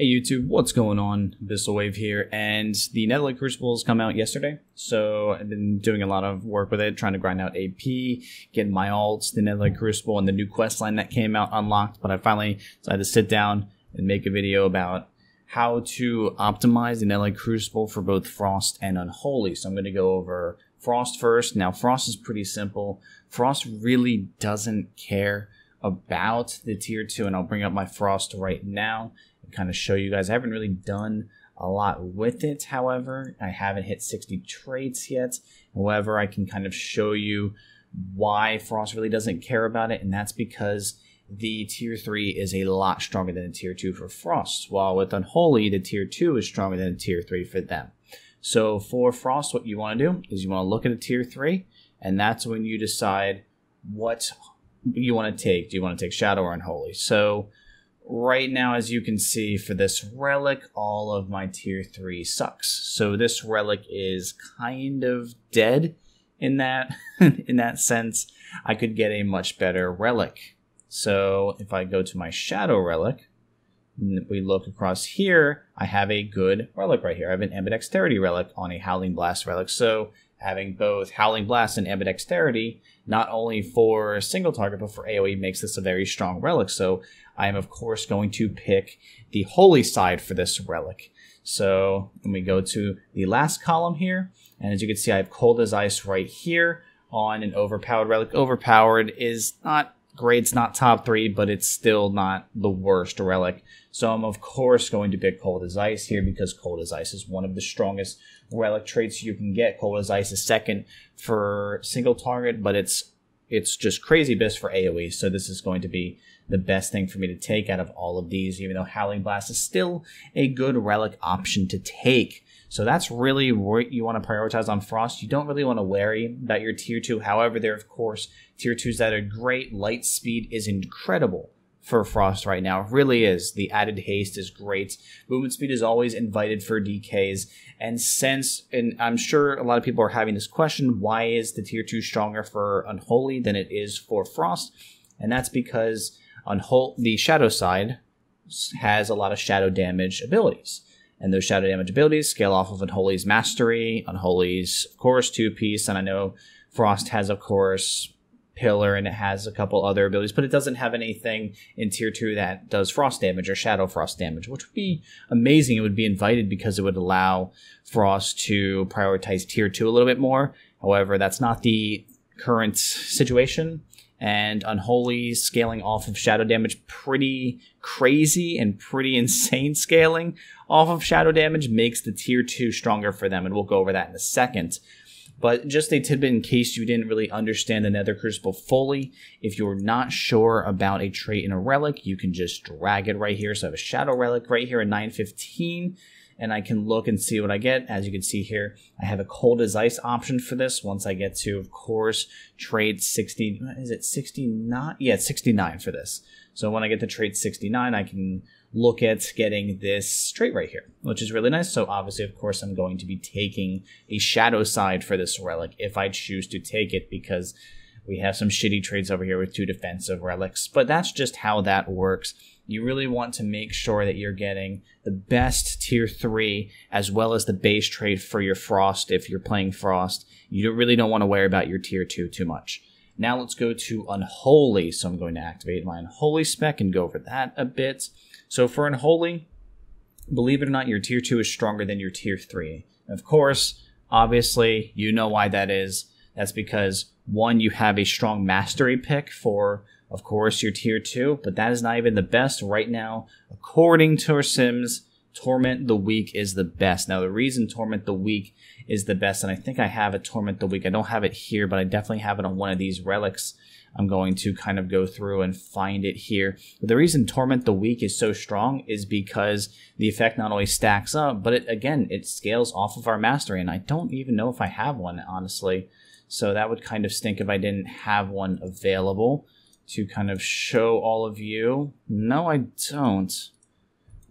Hey YouTube, what's going on? Wave here, and the Netherlight Crucible has come out yesterday, so I've been doing a lot of work with it, trying to grind out AP, getting my alts, the Netherlight Crucible, and the new quest line that came out unlocked, but I finally decided to sit down and make a video about how to optimize the Netherlight Crucible for both Frost and Unholy. So I'm going to go over Frost first. Now, Frost is pretty simple. Frost really doesn't care about the tier 2, and I'll bring up my Frost right now and kind of show you guys. I haven't really done a lot with it, however. I haven't hit 60 traits yet. However, I can kind of show you why Frost really doesn't care about it, and that's because the tier 3 is a lot stronger than the tier 2 for Frost, while with Unholy, the tier 2 is stronger than the tier 3 for them. So for Frost, what you want to do is you want to look at a tier 3, and that's when you decide what you want to take. Do you want to take Shadow or Unholy? So right now, as you can see, for this relic, all of my tier 3 sucks. So this relic is kind of dead in that in that sense. I could get a much better relic. So if I go to my Shadow relic, and we look across here, I have a good relic right here. I have an Ambidexterity relic on a Howling Blast relic. So having both Howling Blast and Ambidexterity, not only for a single target, but for AoE, makes this a very strong relic. So I am, of course, going to pick the Holy side for this relic. So when we go to the last column here, and as you can see, I have Cold as Ice right here on an Overpowered relic. Overpowered is not great, it's not top 3, but it's still not the worst relic. So I'm, of course, going to pick Cold as Ice here because Cold as Ice is one of the strongest relic traits you can get. Cold as Ice is second for single target, but it's just crazy best for AoE. So this is going to be the best thing for me to take out of all of these, even though Howling Blast is still a good relic option to take. So that's really what you want to prioritize on Frost. You don't really want to worry about your tier 2. However, there are, of course, tier 2s that are great. Light Speed is incredible for Frost right now. It really is. The added haste is great. Movement Speed is always invited for DKs. And I'm sure a lot of people are having this question, why is the tier 2 stronger for Unholy than it is for Frost? And that's because the Shadow side has a lot of shadow damage abilities. And those shadow damage abilities scale off of Unholy's Mastery, Unholy's, of course, 2-piece, and I know Frost has, of course, Pillar, and it has a couple other abilities, but it doesn't have anything in tier 2 that does frost damage or shadow frost damage, which would be amazing. It would be invited because it would allow Frost to prioritize tier 2 a little bit more. However, that's not the current situation, and Unholy's scaling off of shadow damage pretty crazy and pretty insane scaling off of shadow damage makes the tier 2 stronger for them, and we'll go over that in a second. But just a tidbit in case you didn't really understand the Nether Crucible fully, if you're not sure about a trait in a relic, you can just drag it right here. So I have a Shadow relic right here at 915, and I can look and see what I get. As you can see here, I have a Cold as Ice option for this once I get to, of course, trait 60. Is it 69? Yeah, it's 69 for this. So when I get to trait 69, I can look at getting this trait right here, which is really nice. So obviously, of course, I'm going to be taking a Shadow side for this relic if I choose to take it, because we have some shitty traits over here with 2 defensive relics. But that's just how that works. You really want to make sure that you're getting the best tier 3 as well as the base trait for your Frost if you're playing Frost. You really don't want to worry about your tier 2 too much. Now let's go to Unholy. So I'm going to activate my Unholy spec and go over that a bit. So for Unholy, believe it or not, your tier 2 is stronger than your tier 3. Of course, obviously, you know why that is. That's because, one, you have a strong Mastery pick for, of course, your tier 2, but that is not even the best right now. According to our Sims, Torment the Weak is the best. Now, the reason Torment the Weak is the best, and I think I have a Torment the Weak. I don't have it here, but I definitely have it on one of these relics. I'm going to kind of go through and find it here. But the reason Torment the Weak is so strong is because the effect not only stacks up, but it scales off of our Mastery, and I don't even know if I have one, honestly. So that would kind of stink if I didn't have one available to kind of show all of you. No, I don't.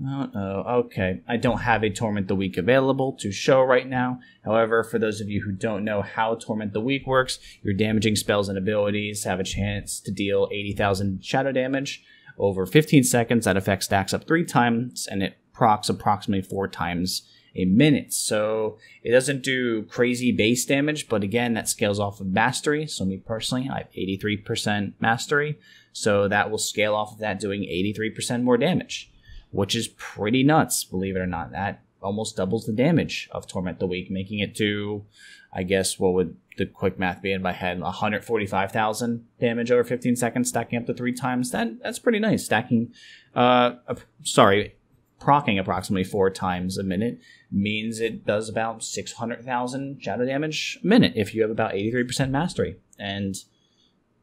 Okay. I don't have a Torment the Weak available to show right now. However, for those of you who don't know how Torment the Weak works, your damaging spells and abilities have a chance to deal 80,000 shadow damage over 15 seconds. That effect stacks up 3 times, and it procs approximately 4 times a minute. So it doesn't do crazy base damage, but again, that scales off of mastery. So me personally, I have 83% mastery. So that will scale off of that, doing 83% more damage, which is pretty nuts, believe it or not. That almost doubles the damage of Torment the Weak, making it to, I guess, what would the quick math be in my head? 145,000 damage over 15 seconds, stacking up to 3 times. That's pretty nice. Proccing approximately 4 times a minute means it does about 600,000 shadow damage a minute if you have about 83% mastery. And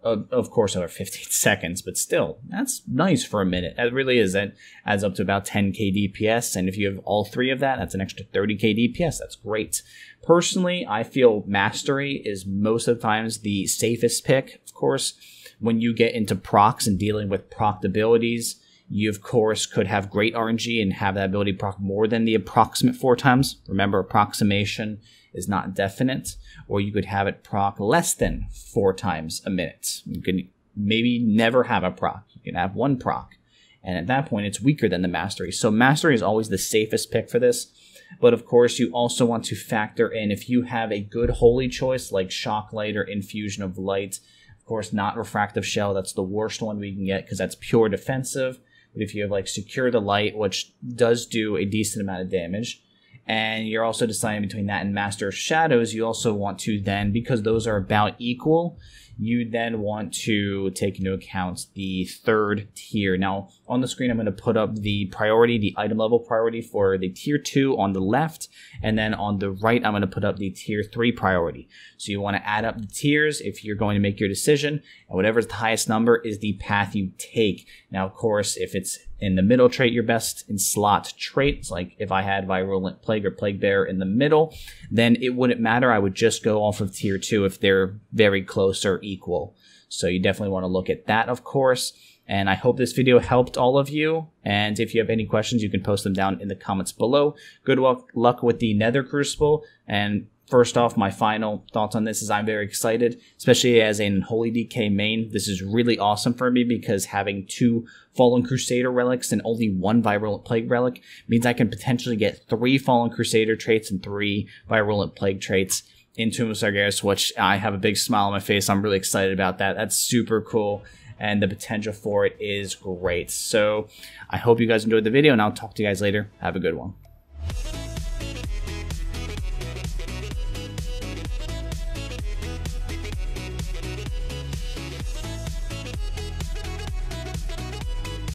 of course over 15 seconds, but still, that's nice for a minute. That really is. That adds up to about 10k DPS, and if you have all 3 of that, that's an extra 30k DPS. That's great. Personally, I feel mastery is most of the times the safest pick. Of course, when you get into procs and dealing with proc abilities, you, of course, could have great RNG and have that ability proc more than the approximate 4 times. Remember, approximation is not definite. Or you could have it proc less than 4 times a minute. You can maybe never have a proc. You can have 1 proc. And at that point, it's weaker than the mastery. So mastery is always the safest pick for this. But of course, you also want to factor in if you have a good holy choice like Shock Light or Infusion of Light. Of course, not Refractive Shell. That's the worst one we can get because that's pure defensive. But if you have like Secure the Light, which does do a decent amount of damage, and you're also deciding between that and Master of Shadows, you also want to then, because those are about equal, you then want to take into account the 3rd tier. Now, on the screen, I'm going to put up the priority, the item level priority for the tier 2 on the left, and then on the right, I'm going to put up the tier 3 priority. So you want to add up the tiers if you're going to make your decision, and whatever's the highest number is the path you take. Now, of course, if it's in the middle trait, your best in slot traits, like if I had Virulent Plague or Plaguebearer in the middle, then it wouldn't matter. I would just go off of tier 2 if they're very close or equal. So you definitely want to look at that, of course. And I hope this video helped all of you. And if you have any questions, you can post them down in the comments below. Good luck with the Nether Crucible. And first off, my final thoughts on this is I'm very excited, especially as an Unholy DK main. This is really awesome for me because having 2 Fallen Crusader relics and only 1 Virulent Plague relic means I can potentially get 3 Fallen Crusader traits and 3 Virulent Plague traits in Tomb of Sargeras, which I have a big smile on my face. I'm really excited about that. That's super cool, and the potential for it is great. So I hope you guys enjoyed the video, and I'll talk to you guys later. Have a good one.